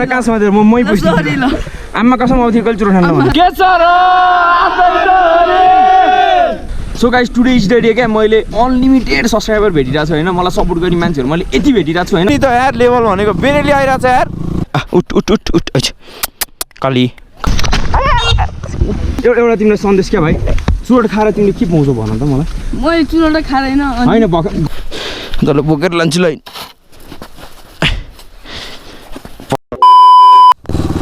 मलाई कहाँसम्म दिएर मै पुछ्छु आमा कसम आउँथ्यो कहिले चुरो ठान्नु के छ र so guys today is the day क्या मैले अनलिमिटेड सब्सक्राइबर भेटिरहेको छु हैन मलाई सपोर्ट गर्ने मान्छेहरू मैले यति भेटिरहेको छु हैन नि त यार लेभल भनेको बेरेली आइरहेछ यार उठ उठ उठ उठ काली एउटा तिमीले सन्देश क्या भाइ चुरोट खाएर तिमीले के पाउँछौ भन त मलाई मैले चुरोट खाँदैन हैन जसले बोकेर लान्छु ल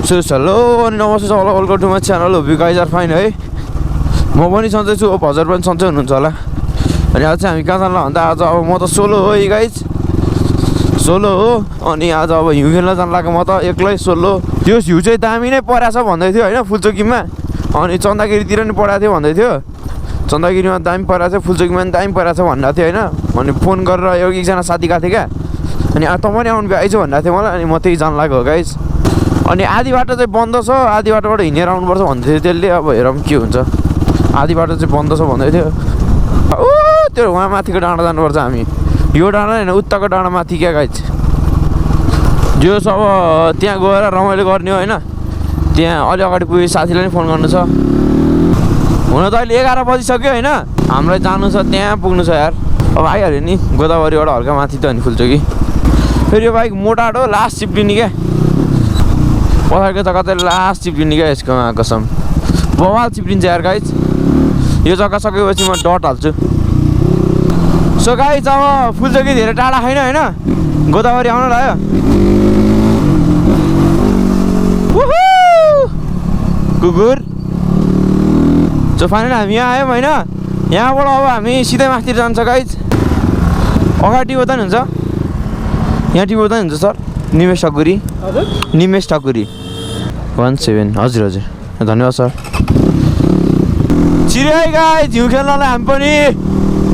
सो हेलो अनि नमस्ते सबैलाई welcome to my channel hope you guys are fine है म पनि सन्चै छु होप हजुर पनि सन्चै हुनुहुन्छ होला अनि आज चाहिँ हामी कहाँ जान्ला भन्दा आज अब म त सोलो हो है गाइज सोलो हो अनि आज अब हिउँ खेल्न जानु लाग्यो म त एक्लै सोलो त्यो हिउँ चाहिँ दामी नै परेछ भन्दै थियो होइन फुलचोकीमा अनि चन्दागिरीतिर नि पढाएको थियो भन्दै थियो चन्दागिरीमा दामी परेको थियो फुलचोकीमा पनि दामी परेको छ भनिरहेको थियो होइन अनि फोन गरेर एकजना साथी गएको थियो क्या अनि त पनि आउनु आइज भनिरहेको थियो मलाई अनि म त्यही जानु लाग्यो गाइज अनि आधी बाटो चाहिँ बन्द छ आधी बाटोबाट हिँडेर आउनुपर्छ भन्दै थियो त्यसले अब हेरौँ के हुन्छ आधी बाटो चाहिँ बन्द छ भन्दै थियो ओ त्यो उहाँ माथिको डाँडा जानुपर्छ हामी यो डाँडा होइन उत्ताको डाँडा माथि क्या गाइज जो अब त्यहाँ गएर रमाइलो गर्ने हो होइन त्यहाँ अलि अगाडि पुगे साथीलाई नि फोन गर्नु छ हुन त अहिले 11 बजिसक्यो होइन हामीलाई जानु छ त्यहाँ पुग्नु छ यार अब आइहाल्यो नि गोदावरीबाट हल्का माथि त अनि फुल्चोकी फेरि यो बाइक मोटाडो लास्ट चिप्लिने क्या पछाडिको जग्गा चाहिँ लास्ट चिप्लिने क्या यसको कसम बवाल चिप्लिन्छ यार गाइज यो जग्गा सकेपछि म डट हाल्छु सो गाइज अब फुल्चोकी धेरै टाढा छैन होइन गोदावरी आउनु लाग्यो कुकुर सो फाइनल हामी यहाँ आयौँ होइन यहाँबाट अब हामी सिधै माथि जान्छ गाइज अगाडि टिबोदा नि हुन्छ यहाँ टिबोदा नि हुन्छ सर निमेश ठकुरी निमेश ठकुरी 17 हजुर हजुर धन्यवाद सर छिर्यो है गाइज हिउँ खेल्नलाई हामी पनि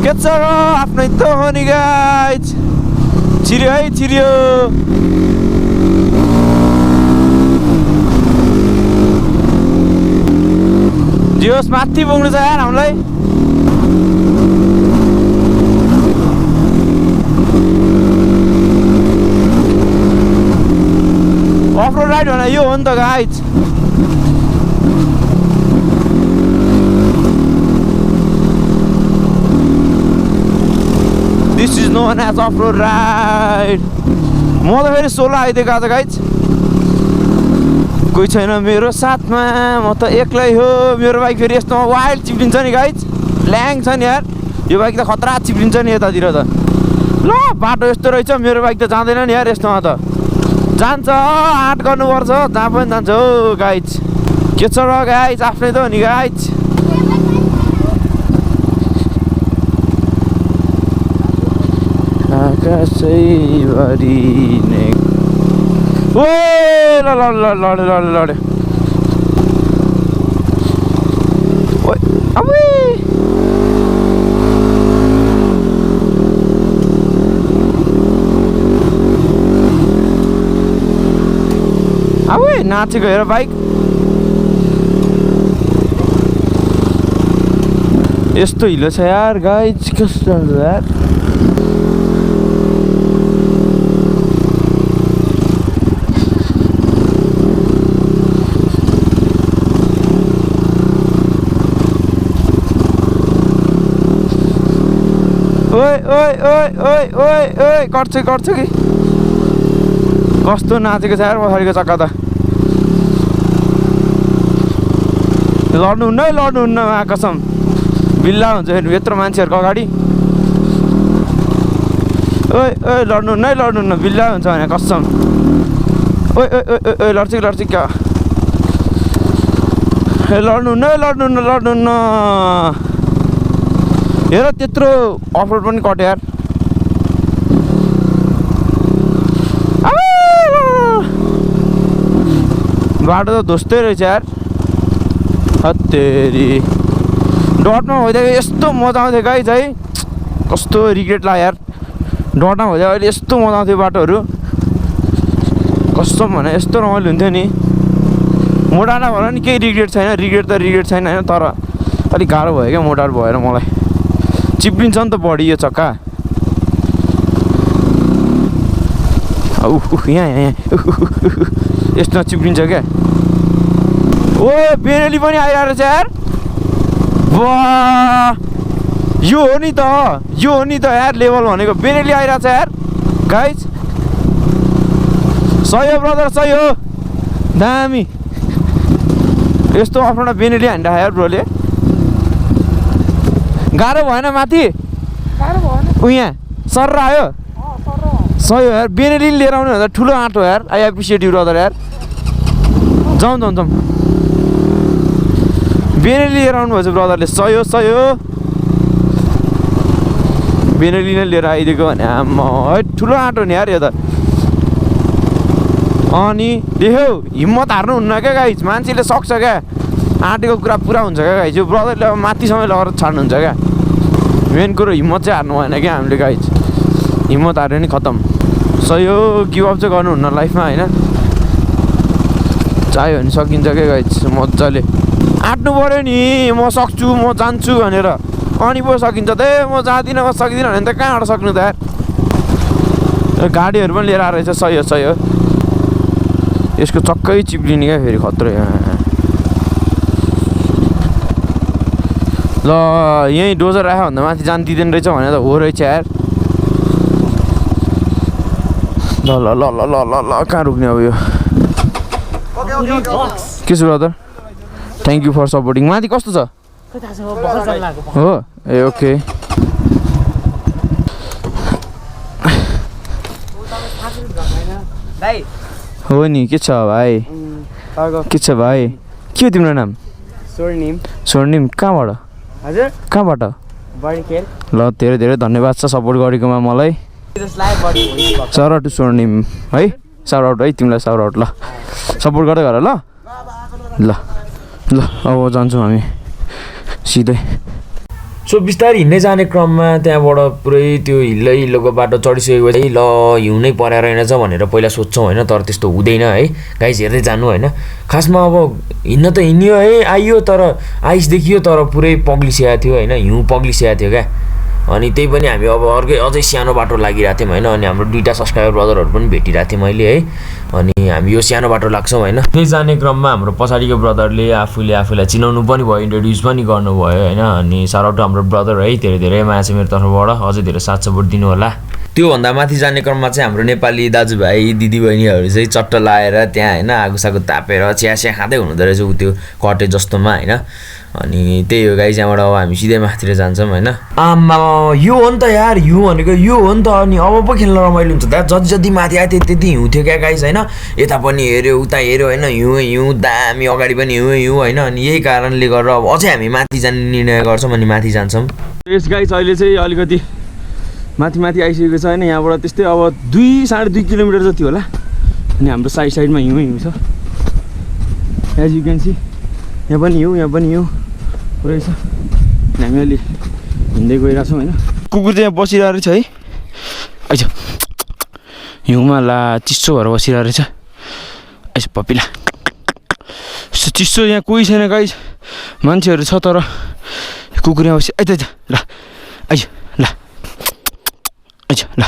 के छ र आफ्नै त हो नि गाइज छिर्यो है छिर्यो जियोस् माथि पुग्नु छ यार हामीलाई अफ रोड राइड भने यो हो नि त guys this is known as off road ride म त फेरि सोलो आइदिएको आज गाइज कोही छैन मेरो साथमा म त एक्लै हो मेरो बाइक फेरि यस्तोमा वाइल्ड चिप्लिन्छ नि गाइज ल्याङ छ नि यार यो बाइक त खतरा चिप्लिन्छ नि यतातिर त ल बाटो यस्तो रहेछ मेरो बाइक त जाँदैन नि यार यस्तोमा त जान्छ आँट गर्नुपर्छ जहाँ पनि जान्छ हो गाइज के छ र गाइज आफ्नै त हो नि गाइज आकाशैभरि नै ओ ल ल ल लड्यो लड्यो लड्यो अब नाचेको हेर बाइक यस्तो हिलो छ यार गाइज कस्तो यार ओइ ओइ ओइ ओइ ओइ ओइ कट्छ कि कस्तो नाचेको छ यार पछाडिको चक्का त लड्नुहुन्न है लड्नुहुन्न कसम बिल्ला हुन्छ फेरि यत्रो मान्छेहरूको अगाडि ओइ ओइ लड्नुहुन्न है लड्नुहुन्न बिल्ला हुन्छ भने कसम ओइ ओइ ओइ ओइ लड्छ क्या ए लड्नुहुन्न है लड्नुहुन्न हेर त्यत्रो अफरोड पनि कट्यो यार बाटो त धोस्तै रहेछ यार हत्तेरी डटमा भइदिएको यस्तो मजा आउँथ्यो गाइज है कस्तो रिग्रेट लाग्यो यार डटमा भइदिएको अहिले यस्तो मजा आउँथ्यो बाटोहरू कस्तो भने यस्तो रमाइलो हुन्थ्यो नि मोटाना भएर नि केही रिग्रेट छैन होइन तर अलिक गाह्रो भयो क्या मोटार भएर मलाई चिप्लिन्छ नि त बडी यो चक्का यहाँ यस्तो चिप्लिन्छ क्या ओ बेरेली पनि आइरहेको रहेछ यार वाह यो हो नि त यार लेभल भनेको बेरेली आइरहेको छ यार गाइज सही हो ब्रदर सही हो दामी यस्तो आफ्नो बेरेली हान्दा यार ब्रोले गाह्रो भएन माथि उ यहाँ सर आयो सही हो यार बेरेली लिएर आउने भन्दा ठुलो आँट हो यार आई एप्रिसिएट यु ब्रदर यार जाउँ बेरेली लिएर आउनु भएछ ब्रदरले सही हो बेरेली नै लिएर आइदिएको भने आम्मा है ठुलो आँटो नि यार यो त अनि देख्यौ हिम्मत हार्नुहुन्न क्या गाइज मान्छेले सक्छ क्या आँटेको कुरा पुरा हुन्छ क्या गाइज यो ब्रदरले अब माथिसम्म लगाएर छाड्नुहुन्छ क्या मेन कुरो हिम्मत चाहिँ हार्नु भएन क्या हामीले गाइज हिम्मत हार्यो नि खतम सही हो गिभअप चाहिँ गर्नुहुन्न लाइफमा होइन चाहियो भने सकिन्छ क्या गाइज मजाले आँट्नु पऱ्यो नि म सक्छु म जान्छु भनेर अनि पो सकिन्छ त म जाँदिनँ म सक्दिनँ भने त कहाँबाट सक्नु त यार गाडीहरू पनि लिएर आएर रहेछ सही हो यसको चक्कै चिप्लिने क्या फेरि खत्रो ल यहीँ डोजर राख्यो भन्दा माथि जान दिँदैन रहेछ भने त हो रहेछ यार ल कहाँ रोक्ने अब यो के छ brother thank you for supporting माथि कस्तो छ हो ए ओके हो नि के छ भाइ के छ भाइ के हो तिम्रो नाम स्वर्णिम कहाँबाट ल धेरै धेरै धन्यवाद छ सपोर्ट गरेकोमा मलाई साउट आउट टु स्वर्णिम है साउट आउट है तिमीलाई साउट आउट ल सपोर्ट गर्दै गर ल अब जान्छौँ हामी सिधै सो बिस्तारै हिँड्दै जाने क्रममा त्यहाँबाट पुरै त्यो हिल्लोको बाटो चढिसकेपछि ल हिउँनै परेर रहेनछ भनेर पहिला सोध्छौँ होइन तर त्यस्तो हुँदैन है गाइस हेर्दै जानु होइन खासमा अब हिँड्न त हिँड्यो है आइयो तर आइस देखियो तर पुरै पग्लिसकेको थियो होइन हिउँ पग्लिसकेको थियो क्या अनि त्यही पनि हामी अब अर्कै अझै सानो बाटो लागिरहेको थियौँ होइन अनि हाम्रो दुईवटा सब्सक्राइबर ब्रदरहरू पनि भेटिरहेको थिएँ मैले है अनि हामी यो सानो बाटो लाग्छौँ होइन त्यही जाने क्रममा हाम्रो पछाडिको ब्रदरले आफूलाई चिनाउनु पनि भयो इन्ट्रोड्युस पनि गर्नुभयो होइन अनि साउट आउट टु हाम्रो ब्रदर है धेरै धेरै माया छ मेरो तर्फबाट अझै धेरै साथ सपोर्ट दिनु होला त्योभन्दा माथि जाने क्रममा चाहिँ हाम्रो नेपाली दाजुभाइ दिदीबहिनीहरू चाहिँ चट्ट लाएर त्यहाँ होइन आगोसागो तापेर चिया खाँदै हुनुहुँदो रहेछ उ त्यो कटेज जस्तोमा होइन अनि त्यही हो गाइस यहाँबाट अब हामी सिधै माथितिर जान्छौँ होइन आम्मा यो हो नि त यार हिउँ भनेको यो हो नि त अनि अब पो खेल्न रमाइलो हुन्छ त जति माथि आयो त्यति हिउँ थियो क्या गाइस होइन यता पनि हेऱ्यो उता हेऱ्यो होइन हिउँ दामी अगाडि पनि हिउँ होइन अनि यही कारणले गर्दा अब अझै हामी माथि जाने निर्णय गर्छौँ अनि माथि जान्छौँ यस गाइस अहिले चाहिँ अलिकति माथि आइसकेको छ होइन यहाँबाट त्यस्तै अब 2-2.5 किलोमिटर जति होला अनि हाम्रो साइडमा हिउँ छ एज यु क्यान सी यहाँ पनि हिउँ रहेछ हामी अलि हिँड्दै गइरहेको छौँ होइन कुकुर चाहिँ यहाँ बसिरहेको रहेछ है आइज हिउँमा ला चिसो भएर बसिरहेको रहेछ आइज पपिला यस्तो चिसो यहाँ कोही छैन गाइस मान्छेहरू छ तर कुकुर यहाँ बसी आइज ल आइज ल आइज ल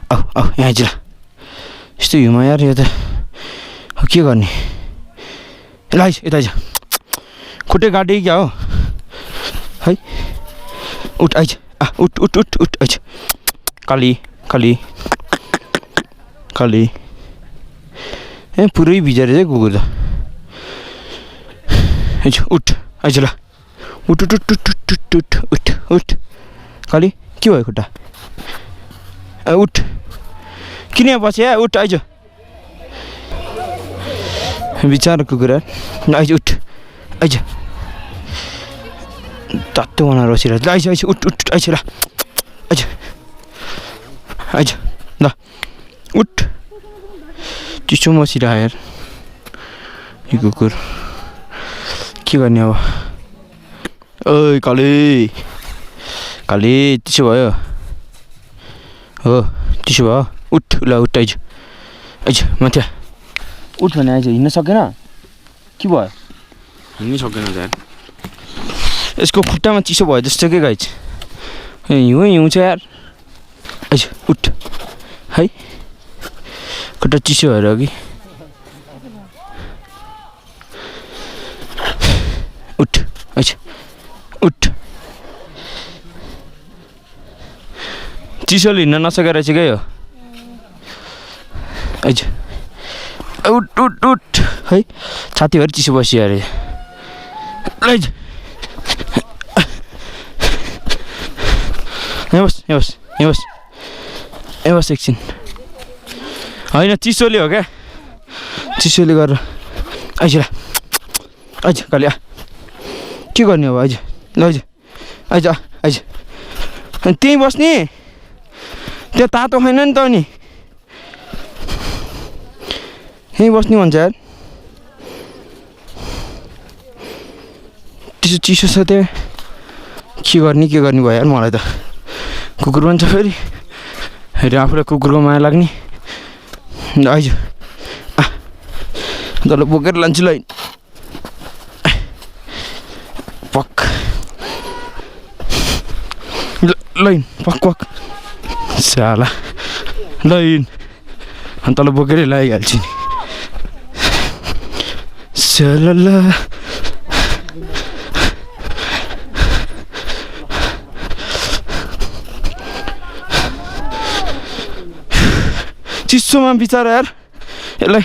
आऊ यहाँ आइज ल यस्तो हिउँमा यार यो त के गर्ने ल आइज यता आइज खुट्टै काटे क्या हो है उठ आइज उठ आइज काली ए पुरै भिजेर चाहिँ कुकुर त आइज उठ आइज ल उठ काली के भयो खुट्टा उठ किन यहाँ बस्यो उठ आइज बिचारा कुकुर आइज उठ आइज तातो बनाएर बसिरहेको आइज उठ आइज ल आइज ल उठ चिसो बसिरह यार यो कुकुर के गर्ने अब ओइ काली चिसो भयो हो चिसो भयो उठ ल उठ आइज माथि उठ भने आइज हिँड्न सकेन के भयो हिँड्नै सकेन यार यसको खुट्टामा चिसो भयो जस्तो के गाइज हिउँ छ यार आइज उठ है खुट्टा चिसो भएर कि चिसोले हिँड्न नसकेर रहेछ क्या यो आइज उठ उठ उठ है छातीभरि चिसो बसियो अरे आइज यहाँ बस यहाँ बस यहाँ बस यहाँ बस एकछिन होइन चिसोले हो क्या चिसोले गरेर आइज ल आइज कालिया के गर्ने अब आइज ल आइज आइज आइज त्यहीँ बस्ने त्यो तातो छैन नि त नि यहीँ बस्ने भन्छ यार त्यसो चिसो छ त्यहाँ के गर्ने भयो यार मलाई त कुकुर पनि छ फेरि आफूलाई कुकुरको माया लाग्ने आइज तल बोकेर लान्छु ल पक लैन पक पक साला लैन अनि तल बोकेरै लगाइहाल्छु नि साला चिसोमा बिचरा यार यसलाई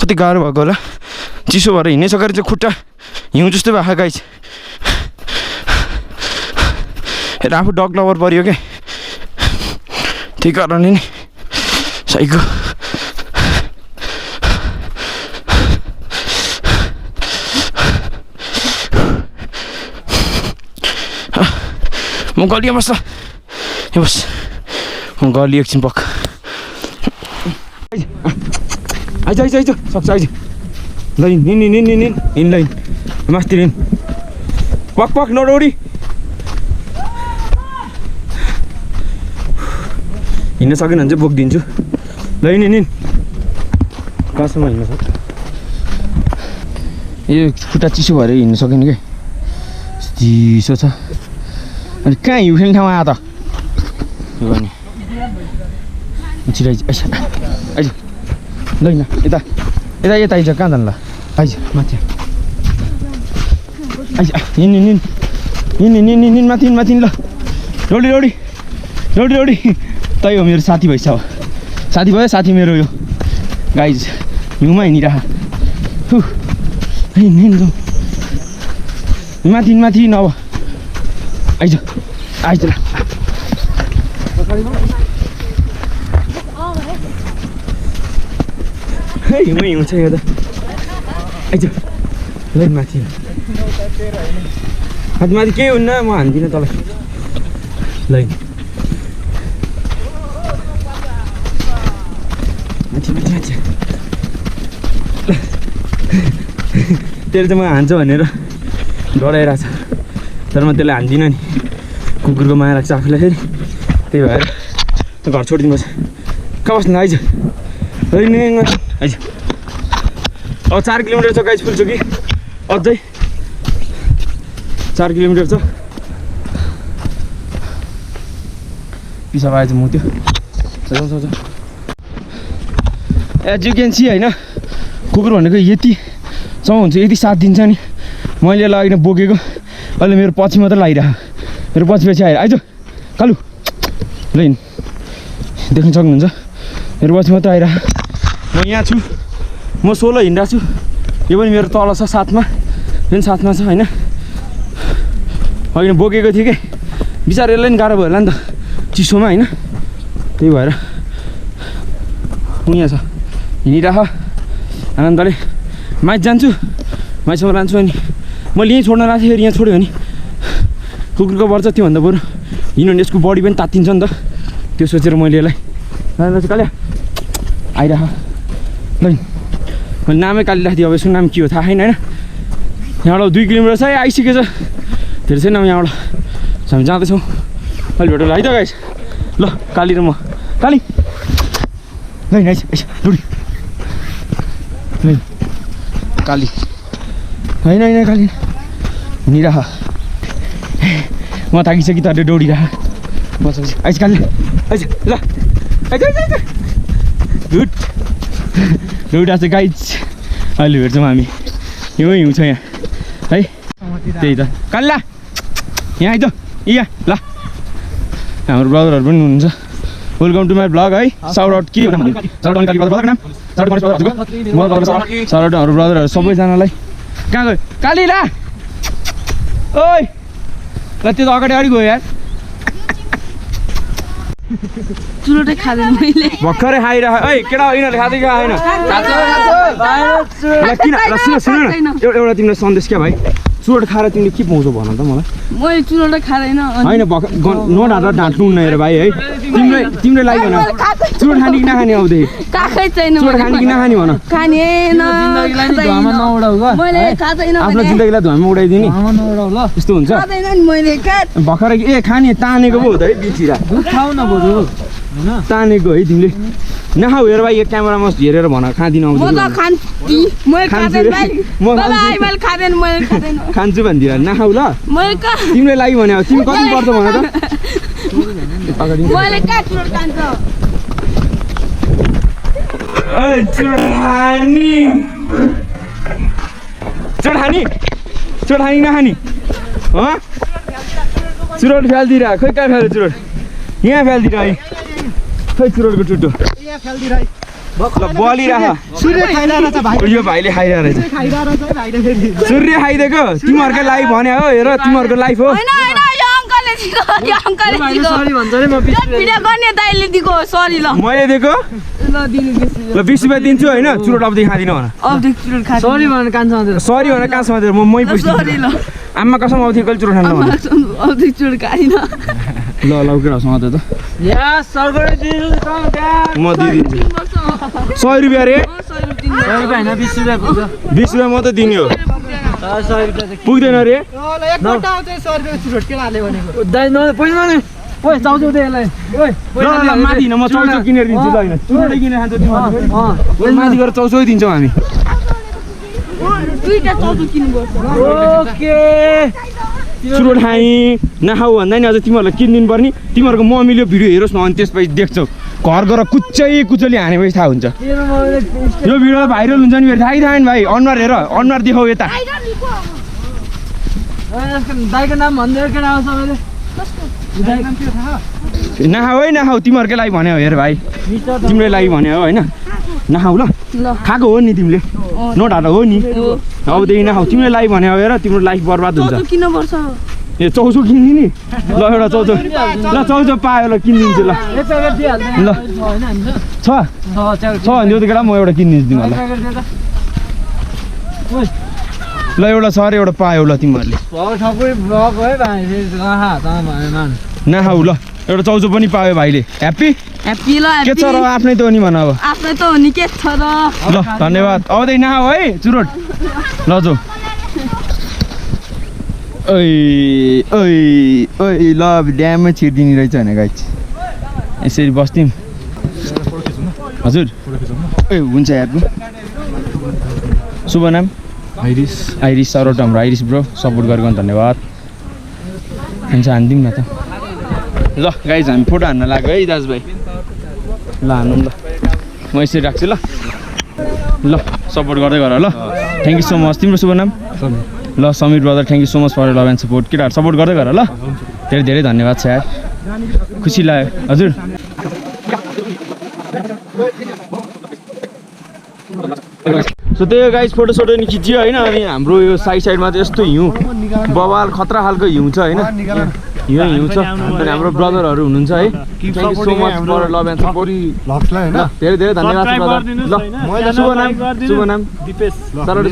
कति गाह्रो भएको होला चिसो भएर हिँड्नै सकेर चाहिँ खुट्टा हिउँ जस्तै भएको गाइस आफू डग लभर पऱ्यो क्या त्यही कारणले नि साइको म गलियो बस्छ यो बस म गलियो एकछिन पक आइज आइज आइज सक्छ आइज लैन हिँड लैन मास्तिर हिँड पक पक नडौडी हिँड्न सकेन भने चाहिँ बोकिदिन्छु लैन हिँड कहाँसम्म हिँड्न सक्छ यो खुट्टा चिसो भएर हिँड्नु सकेन क्या चिसो छ अनि कहाँ हिउँ खेल्ने ठाउँमा आयो त यो भने छिटो आइज आइज लैन यता यता यता आइज कहाँ जानु ल आइज माथि आइज हिँड माथि ल रोडी तै हो मेरो साथी भइस अब साथी भयो साथी मेरो यो गाइज हिउँमा हिँडिरह हिँड माथि अब आइज ल हिउँ छ यो त आइज ल माथि केही हुन्न म हान्दिनँ तँलाई ल तेरो चाहिँ म हान्छु भनेर डराइरहेछ तर म त्यसलाई हान्दिनँ नि कुकुरको माया लाग्छ आफूलाई फेरि त्यही भएर त घर छोडिदिनुपर्छ कहाँ बस्नु आइज आइज अब 4 किलोमिटर छ गाइज पुग्छु कि अझै 4 किलोमिटर छ पिसाब आएछ म त्यो एज यु क्यान सी होइन कुकुर भनेको यतिसम्म हुन्छ यति साथ दिन्छ नि मैले लागि बोकेको अहिले मेरो पछि मात्रै लागिरह मेरो पछि आएर आइज कालु लैन देख्न सक्नुहुन्छ मेरो पछि मात्रै आइरह म यहाँ छु म 16 हिँडिरहेको छु यो पनि मेरो तल छ साथमा पनि साथमा छ होइन अघि बोकेको थिएँ कि बिचार यसलाई पनि गाह्रो भयो होला नि त चिसोमा होइन त्यही भएर यहाँ छ हिँडिरह आनन्दले माइज जान्छु माइसम्म लान्छु अनि मैले यहीँ छोड्न राखेँ फेरि यहाँ छोड्यो भने कुकुरको बढ्छ त्योभन्दा बरु हिँड्यो भने यसको बडी पनि तात्तिन्छ नि त त्यो सोचेर मैले यसलाई लान्छु काल्या आइरह ल मैले नामै काली राखिदिएँ अब यसको नाम के हो थाहा छैन होइन यहाँबाट 2 किलोमिटर छ आइसकेछ धेरै छैन यहाँबाट हामी जाँदैछौँ अहिले भेटौँ है त गाइस ल काली र म काली ल आइस लुडी काली होइन काली हिँडिरह म थाकिसकि त दौडिरह आइस काली आइस ल गुड दौडा चाहिँ गाइज अहिले भेट्छौँ हामी हिउँ छ यहाँ है त्यही त काली ल यहाँ आइज यहाँ ल हाम्रो ब्रदरहरू पनि हुनुहुन्छ वेलकम टु माई ब्लग है साउट आउट के नाम साउट आउट हाम्रो ब्रदरहरू सबैजनालाई कहाँ गयो काली ला ओइ ल त्यो त अगाडि गयो यार चुरोटै खाँदैन मैले भर्खरै खाइरह है केटा यिनीहरूले खाँदै कि खाएन किन सुन एउटा तिमीलाई सन्देश क्या भाइ चुरोट खाएर तिमीले के पाउँछौ भन त मलाई मैले चुरोटै खाँदैन होइन नढाँटेर ढाँट्नु हुन्न हेर भाइ है तिम्रो लागि भन चुरोट खाने कि नखाने आउँदै काखै छैन चुरोट खाने कि नखाने भन खानेन मैले खाँदैन आफ्नो जिन्दगीलाई धुवामा उडाइदिने यस्तो हुन्छ खाँदैन नि मैले भर्खरै ए खाने तानेको पो हो त है बिचिरा खाऊ न बरु तानेको है तिमीले नखाऊ हेर भाइ यो क्यामेरामा हेरेर भन खाँदिन म त खान्छु मैले खाँदैन भाइ बाबा आइ मैले खाँदैन मैले खाँदैन खान्छु भन्दिर नखाऊ ल मैले का तिमीले लागि भने तिमी कति पर्छ भन त मैले का चुरोट खान्छ चुरोट खानी नखानी चुरोट फालिदिएर खोइ कहाँ फाल्यो चुरोट यहाँ फालिदिएर है खै चुरोटको टुट्टो ल बलिरह यो भाइले खाइरहेको रहेछ सूर्य खाइदिएको तिमीहरूकै लाइफ भने हो हेर तिमीहरूको लाइफ हो भिडियो गर्ने दाइले दिएको सरी ल मैले दिएको ल 20 रुपियाँ दिन्छु होइन चुरोट अबदेखि खाँदिन भन सरी भनेर कान्छ सरी भनेर कहाँ समातेर मै पुछ्छु आमा कसम आउँथ्यो कहिले चुरोट खानु भन चुरोट खाइन ल केटा समाते त म दिइदिन्छु 100 रुपियाँ रे 20 रुपियाँ म त दिने हो पुग्दैन रे माथि म चौचौ किनेर दिन्छु ल होइन चुरोटै किनेर खान्छ तिमीहरूले माथि गएर चौचौ दिन्छौँ हामी चुरोट खाइ नखाऊ भन्दा नि अझ तिमीहरूलाई किनिदिनु पर्ने तिमीहरूको मम्मीले भिडियो हेरोस् न अनि त्यसपछि देख्छौ घर गएर कुचली हानेपछि थाहा हुन्छ यो भिडियो भाइरल हुन्छ नि थाहै थाहा नि भाइ अनुहार हेर अनुहार देखाऊ यता दाइको नाम भन्दै केटा आउँछ मैले नखाऊ है नखाऊ तिमीहरूकै लागि भने हो हेर भाइ तिम्रै लागि भने हो होइन नखाऊ ल खाएको हो नि तिमीले नढाँटा हो नि अबदेखि नखाऊ तिमीले लागि भने हो हेर तिम्रो लाइफ बर्बाद हुन्छ ए चौचौ किनिदिने ल एउटा चौचौ ल चौचौ पायो ल किनिदिन्छु ल ल छ भने त्यो केटा म एउटा किनिदिन्छु तिमीहरूलाई ल एउटा छ अरे एउटा पायो ल तिमीहरूले नखाऊ ल एउटा चौचौ पनि पायो भाइले ह्याप्पी के छ र आफ्नै त हो नि भन अब आफ्नै त हो नि के छ र ल धन्यवाद आउँदै नखाऊ है चुरोट ल जाऊ ओइ ल ड्याममै छिर्दिने रहेछ होइन गाइज यसरी बस्थ्यौँ हजुर ए हुन्छ ह्याप्पी शुभ नाम आइरिस सरौट हाम्रो आइरिस ब्रो सपोर्ट गरेको धन्यवाद हुन्छ हानिदिउँ न त ल गाइज हामी फोटो हान्न लाग्यो है दाजुभाइ ल हान्नु ल म यसरी राख्छु ल सपोर्ट गर्दै गर ल थ्याङ्क यू सो मच तिम्रो शुभ नाम ल Sameer brother thank you so much for love and support केटाहरू सपोर्ट गर्दै गर ल धेरै धेरै धन्यवाद छ यार खुसी लाग्यो हजुर सो त्यही हो गाइज फोटोसोटो नि खिच्यो होइन अनि हाम्रो यो साइडमा चाहिँ यस्तो हिउँ बवाल खतरा खालको हिउँ छ होइन हिउँ छ अनि हाम्रो ब्रदरहरू हुनुहुन्छ है thank you so much for love and support धेरै धेरै धन्यवाद ल शुभ नाम दिपेश ब्रदर ल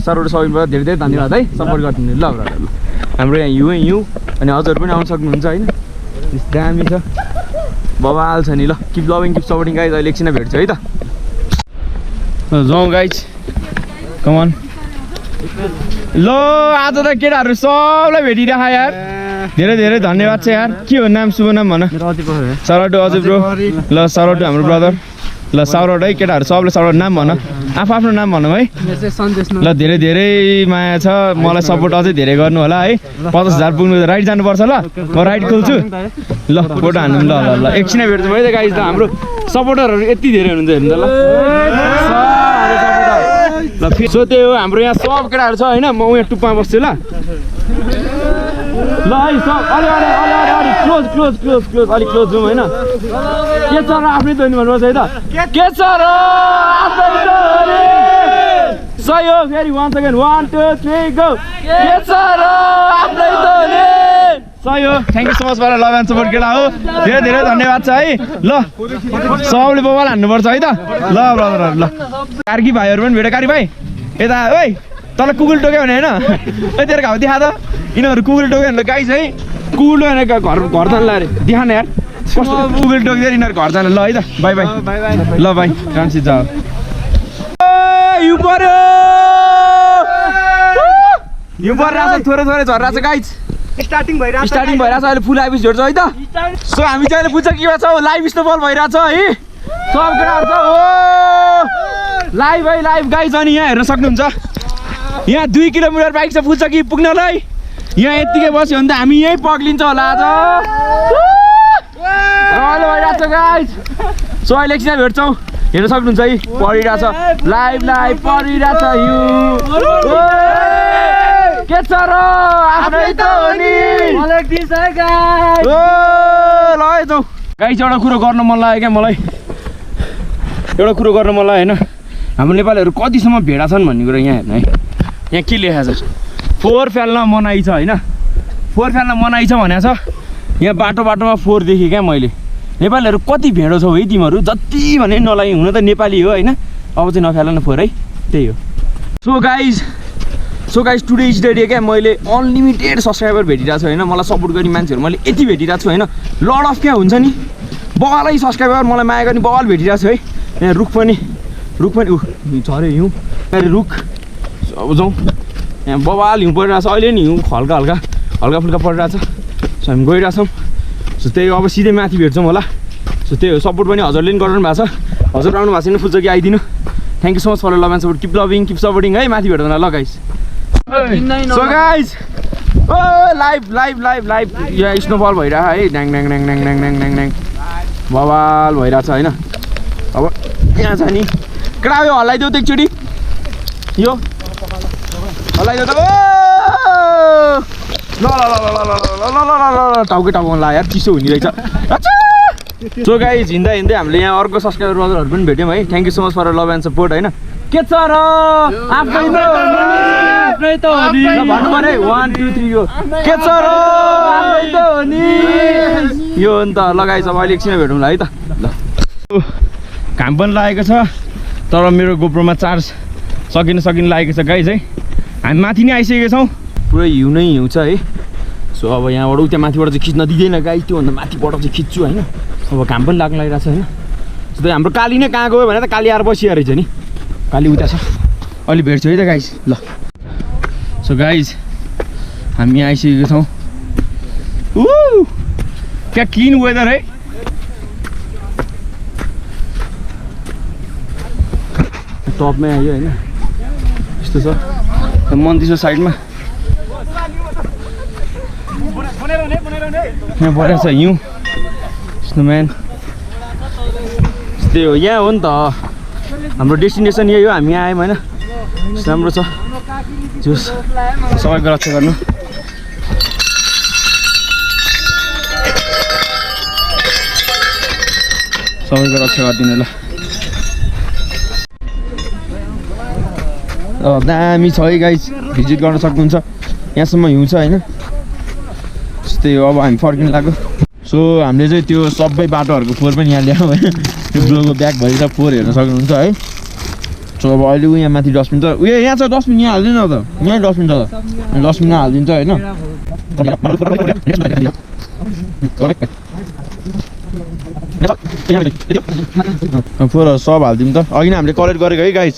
सरोड सबिन ब्रदर धेरै धेरै धन्यवाद है सपोर्ट गरिदिनु ल ब्रदर ल हाम्रो यहाँ हिउँ अनि हजुरहरू पनि आउनु सक्नुहुन्छ होइन दामी छ बवाल छ नि ल keep loving keep supporting guys अहिले एकछिन भेट्छु है त जाउँ गाइज कमान ल आज त केटाहरू सबलाई भेटिरह यार धेरै धेरै धन्यवाद छ यार के हो नाम शुभ नाम भन सराउट अजय ब्रो ल सराउट हाम्रो ब्रदर ल सराउट है केटाहरू सबले सराउट नाम भन आफ्नो नाम भनौँ है ल धेरै धेरै माया छ मलाई सपोर्ट अझै धेरै गर्नु होला है 50,000 पुग्नु राइड जानुपर्छ ल म राइड खोल्छु ल फोटो हान्नु ल ल ल एकछिन भेट्छु है त गाइज त हाम्रो सपोर्टरहरू यति धेरै हुनुहुन्छ हेर्नु त ल सो त्यही हो हाम्रो यहाँ सब केटाहरू छ होइन म यहाँ टुप्पामा बस्छु ल ल है सब अलि क्लोज अलिक क्लोज जाउँ होइन के छ र आफ्नै ध्वनि भन्नुपर्छ है त के छ र आफ्नै ध्वनि सही हो फेरि 1 सेकेन्ड 1 2 3 गो के छ र आफ्नै ध्वनि सही हो thank you so much for love and support केटा हो धेरै धेरै धन्यवाद छ है ल सबले बबाल हान्नुपर्छ है त ल ब्रदरहरू ल कार्की भाइहरू पनि भेट्यो कार्की भाइ यता ओइ तल कुकुल टोक्यो भने होइन ओइ तेरो घाउ देखा त यिनीहरू कुकुल टोक्यो भने गाइस है कुकुल टोक्यो भने घर जानु अरे देखा न यार कस्तो कुकुल टोक्यो यिनीहरू घर जानु ल है त बाई बाई ल बाई रामसी जाऊ हिउँ पर्यो हिउँ परिरहेछ थोरै झरिरहेछ गाइस स्टार्टिङ भइरहेछ अहिले फुल लाइभ भेट्छ है त सो हामी चाहिँ अहिले बुझ्छ के छौँ लाइभ स्नोफल भइरहेछ है सब केटाहरू छ हो लाइभ है लाइभ गाइस अनि यहाँ हेर्न सक्नुहुन्छ यहाँ 2 किलोमिटर बाइक छ पुग्छ कि पुग्नलाई यहाँ यत्तिकै बस्यो भने त हामी यहीँ पग्लिन्छ होला आज रमाइलो भइरहेछ गाइस सो अहिले एकछिन भेट्छौँ हेर्न सक्नुहुन्छ है परिरहेछ लाइभ परिरहेछ हिउँ के छ र आफ्नै त हो नि ल है जाउँ गाइस एउटा कुरो गर्न मन लाग्यो क्या मलाई होइन हाम्रो नेपालीहरू कतिसम्म भेडा छन् भन्ने कुरो यहाँ हेर्नु है यहाँ के लेखेको छ फोहोर फ्याल्न मनाइ छ होइन फोहोर फ्याल्न मनाइ छ भनेको छ यहाँ बाटोमा फोहोर देखेँ क्या मैले नेपालीहरू कति भेडो छौ है तिमीहरू जति भने नलाइ हुन त नेपाली हो होइन अब चाहिँ नफ्याल न फोहोर है त्यही हो so guys today is the day क्या मैले अनलिमिटेड सब्सक्राइबर भेटिरहेको छु होइन मलाई सपोर्ट गर्ने मान्छेहरू मैले यति भेटिरहेको छु होइन लड अफ क्या हुन्छ नि बवालै सब्सक्राइबर मलाई माया गर्ने बवाल भेटिरहेको छु है यहाँ रुख पनि झऱ्यो हिउँ रुख अब जाउँ यहाँ बवाल हिउँ परिरहेछ अहिले नि हिउँ हल्का फुल्का परिरहेछ सो हामी गइरहेछौँ सो त्यही अब सिधै माथि भेट्छौँ होला सो त्यही हो सपोर्ट पनि हजुरले पनि गरिरहनु भएको छ हजुर आउनु भएको छैन फुल्छ कि आइदिनु thank you so much for love and support keep loving keep supporting है माथि भेट्दैन ल guys so guys oh live यहाँ स्नोफल भइरहेछ है ड्याङ बवाल भइरहेछ होइन अब यहाँ छ नि केटा यो हल्लाइदेऊ त एकचोटि यो हल्लाइदेऊ त ल टाउको ला यार चिसो हुने रहेछ सो गाइस हिँड्दा हामीले यहाँ अर्को सब्सक्राइबर ब्रदरहरू पनि भेट्यौँ है thank you so much for love and support होइन के छ र आफ्नै त हो नि भन्नु पर्यो 1 2 3 यो के छ र आफ्नै त हो नि यो हो नि त लगाइछ अब अहिले एकछिन भेटौँला है त ल घाम पनि लागेको छ तर मेरो गोप्रोमा चार्ज सकिन लागेको छ गाइस है हामी माथि नै आइसकेका छौँ पुरै हिउँ नै हिउँ छ है सो अब यहाँबाट उता माथिबाट चाहिँ खिच्न दिँदैन गाइस त्योभन्दा माथिबाट चाहिँ खिच्छु होइन अब घाम पनि लागिरहेको छ होइन सो हाम्रो काली नै कहाँ गयो भने त काली आएर बसिया रहेछ नि काली उता छ अलि भेट्छु है त गाइस ल सो गाइस हामी आइसकेको छौँ क्या क्लिन वेदर है टपमै आयो होइन यस्तो छ मन्दिरको साइडमा यहाँ बढेको छ हिउँ स्नोम्यान त्यही हो यहाँ हो नि त हाम्रो डेस्टिनेसन यही हो हामी आयौँ होइन राम्रो छ जोस् सबैको रक्षा गर्नु सबैको रक्षा गरिदिनु ल दामी छ है गाइस भिजिट गर्न सक्नुहुन्छ यहाँसम्म हिउँ छ होइन त्यही हो अब हामी फर्किनु लाग्यो सो हामीले चाहिँ त्यो सबै बाटोहरूको फोहोर पनि यहाँ ल्यायौँ होइन त्यो ब्लोको ब्यागभरि त फोहोर हेर्न सक्नुहुन्छ है सो अब अहिले यहाँ माथि डस्टबिन त उयो यहाँ छ डस्टबिन यहाँ हालिदिनु त यहीँ डस्टबिन छ त डस्टबिनमा हालिदिन्छ होइन फोहोरहरू सब हालिदिउँ त अघि नै हामीले कलेक्ट गरेको है गाइस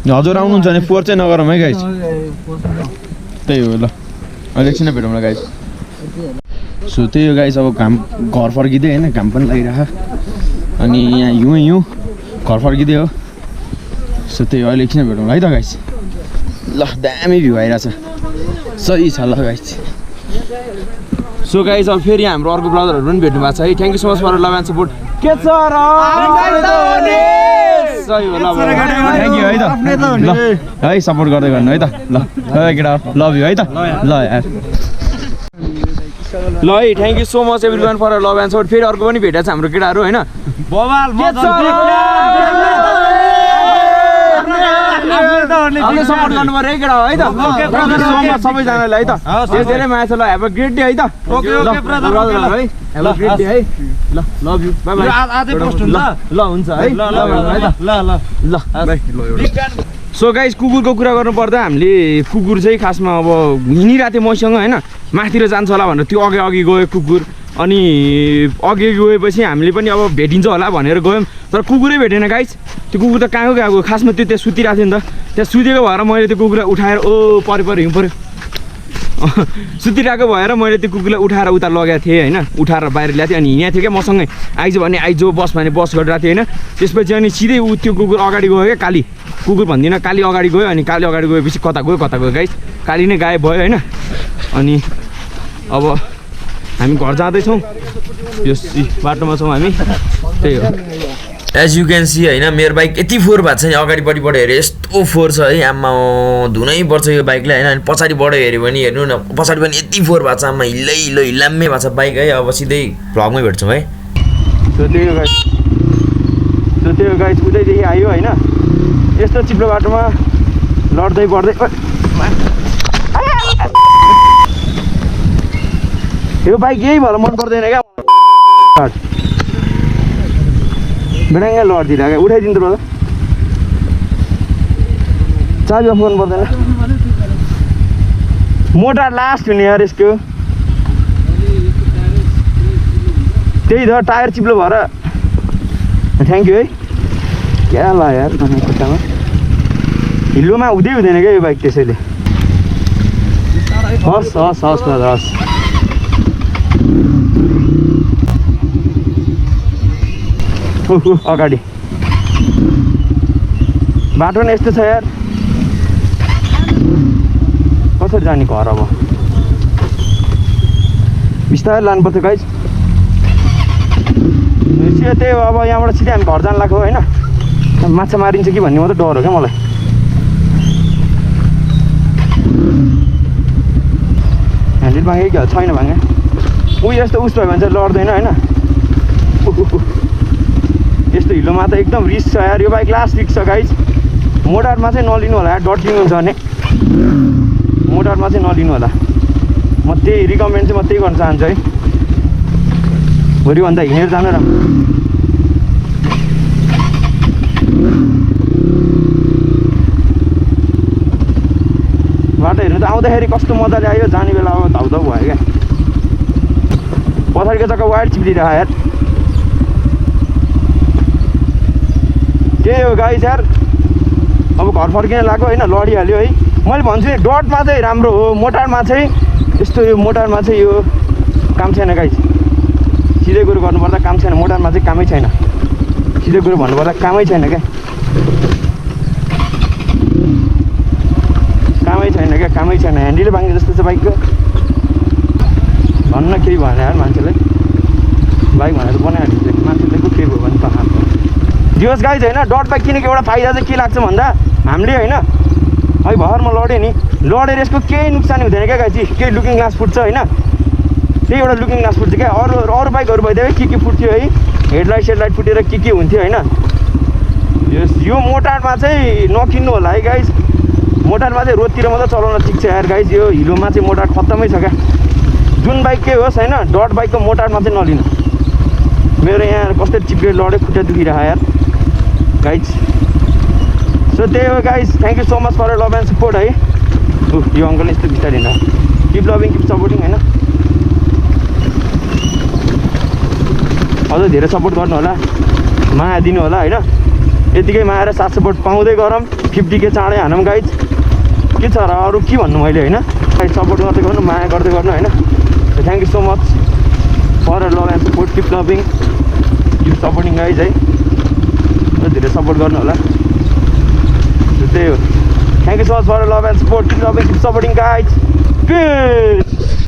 हजुर आउनुहुन्छ भने फोहोर चाहिँ नगरौँ है गाइस त्यही हो ल अहिले एकछिन भेटौँ ल गाइस सो त्यही हो गाइस अब घाम घर फर्किँदै होइन घाम पनि लागिरहेको अनि यहाँ हिउँ घर फर्किँदै हो सो त्यही हो अहिले एकछिन भेटौँ है त गाइस ल दामी भ्यू आइरहेछ सही छ ल गाइस सो गाइस अब फेरि हाम्रो अर्को ब्रदरहरू पनि भेट्नु भएको छ है thank you so much for love and support के छ र सही हो ल थ्याङ्क यू है त ल है सपोर्ट गर्दै गर्नु है त ल केटा लभ यु है त ल यार ल है thank you so much everyone for love and support फेरि अर्को पनि भेटेको छ हाम्रो केटाहरू होइन अहिले सपोर्ट गर्नु पर्यो है केटा है त सबैजनालाई है त धेरै माया छ ल हेभ अ ग्रेट डे है त है हेभ अ ग्रेट डे है ल लभ यु बाइ बाइ ल हुन्छ है ल सो गाइस कुकुरको कुरा गर्नु पर्दा हामीले कुकुर चाहिँ खासमा अब हिँडिरहेको थियो मसँग होइन माथितिर जान्छ होला भनेर त्यो अघि गयो कुकुर अनि अघि गएपछि हामीले पनि अब भेटिन्छ होला भनेर गयौँ तर कुकुरै भेटेन गाइस त्यो कुकुर त कहाँ गएको खासमा त्यो त्यहाँ सुतिरहेको थियो नि त त्यहाँ सुतेको भएर मैले त्यो कुकुरलाई उठाएर पऱ्यो हिउँ पऱ्यो सुतिरहेको भएर मैले त्यो कुकुरलाई उठाएर उता लगेको थिएँ होइन उठाएर बाहिर ल्याएको थिएँ अनि हिँडेको थियो क्या मसँगै आइज भने आइज बस भने बस गरिरहेको थिएँ होइन त्यसपछि अनि सिधै त्यो कुकुर अगाडि गयो क्या काली कुकुर भन्दिनँ काली अगाडि गयो अनि काली अगाडि गएपछि कता गयो गाइस काली नै गायब भयो होइन अनि अब हामी घर जाँदैछौँ यो बाटोमा छौँ हामी त्यही हो एज यु क्यान सी होइन मेरो बाइक यति फोहोर भएको छ नि अगाडिपट्टिबाट हेऱ्यो यस्तो फोहोर छ है आम्मा धुनै पर्छ यो बाइकलाई होइन अनि पछाडिबाट हेऱ्यो भने हेर्नु न पछाडि पनि यति फोहोर भएको छ आम्मा हिल्लाम्मै भएको छ बाइक है अब सिधै भ्लगमै भेट्छौँ है सो त्यही हो गाइस उतैदेखि आयो होइन यस्तो चिप्लो बाटोमा लड्दै बढ्दै यो बाइक यही भएर मन पर्दैन क्या बेडाङ्गा लडिदिएर क्या उठाइदिनु त चाबी अफ गर्नु पर्दैन मोटर लास्ट हुने यार यसको त्यही त टायर चिप्लो भएर थ्याङ्क यू है क्या ल यार खुट्टामा हिलोमा हुँदैन क्या यो बाइक त्यसैले हस् अगाडि बाटो नै यस्तो छ यार कसरी जाने घर अब बिस्तारै लानुपर्छ गाइस त्यही हो अब यहाँबाट सिधै हामी घर जान लाग्यो होइन माछा मारिन्छ कि भन्ने मात्रै डर हो क्या मलाई ह्यान्डल भाँगे कि छैन भाँगे यस्तो उस भयो भने चाहिँ लड्दैन होइन यस्तो हिलोमा त एकदम रिस्क छ यार यो बाइक लास्ट रिस्क छ गाइस मोटरमा चाहिँ नलिनु होला यार डट्लिङ हुन्छ भने मोटरमा चाहिँ नलिनु होला म त्यही रिकमेन्ड चाहिँ म त्यही गर्न चाहन्छु है भोलिभन्दा हिँडेर जानु राम्रो बाटो हेर्नु त आउँदाखेरि कस्तो मजाले आयो जाने बेला अब धाउधाउ भयो क्या पछाडिको जग्गा वायर चिप्लिरहेको यार त्यही हो गाइस यार अब घर फर्किन लाग्यो होइन लडिहाल्यो है मैले भन्छु नि डटमा चाहिँ राम्रो हो मोटरमा चाहिँ यस्तो यो मोटरमा चाहिँ यो काम छैन गाइस सिधै कुरो गर्नुपर्दा काम छैन मोटरमा चाहिँ कामै छैन सिधै कुरो भन्नुपर्दा कामै छैन क्या कामै छैन ह्यान्डल भाङ्गे जस्तो छ बाइकको भन्न केही भएन यार मान्छेलाई बाइक भनेर बनाइहाल्छ मान्छेले केही भयो भने त दियोस् गाइज होइन डट बाइक किनेको एउटा फाइदा चाहिँ के लाग्छ भन्दा हामीले होइन है भरमा लड्यो नि लडेर यसको केही नोक्सानी हुँदैन क्या गाइज केही लुकिङ ग्लास फुट्छ होइन त्यही एउटा लुकिङ ग्लास फुट्छ क्या अरू बाइकहरू भइदियो के फुट्थ्यो है हेडलाइट सेडलाइट फुटेर के हुन्थ्यो होइन यो मोटारमा चाहिँ नकिन्नु होला है गाइज मोटारमा चाहिँ रोडतिर मात्रै चलाउन ठिक छ यार गाइज यो हिलोमा चाहिँ मोटार खत्तमै छ क्या जुन बाइक के होस् होइन डट बाइकको मोटारमा चाहिँ नलिनु मेरो यहाँ कस्तो चिप्लेर लड्यो खुट्टा दुखिरहेको यार गाइज सो त्यही हो guys thank you so much for love and support है यो अङ्कल यस्तो बिस्तारै हिँड्दा किप लभिङ किप सपोर्टिङ होइन अझ धेरै सपोर्ट गर्नु होला माया दिनु होला होइन यतिकै माया र साथ सपोर्ट पाउँदै गरौँ 50K चाँडै हानौँ गाइज के छ र अरू के भन्नु मैले होइन सपोर्ट गर्दै गर्नु माया गर्दै गर्नु होइन thank you so much for love and support keep loving keep supporting guys है धेरै सपोर्ट गर्नु होला त्यही हो thank you so much for love and support keep loving keep supporting guys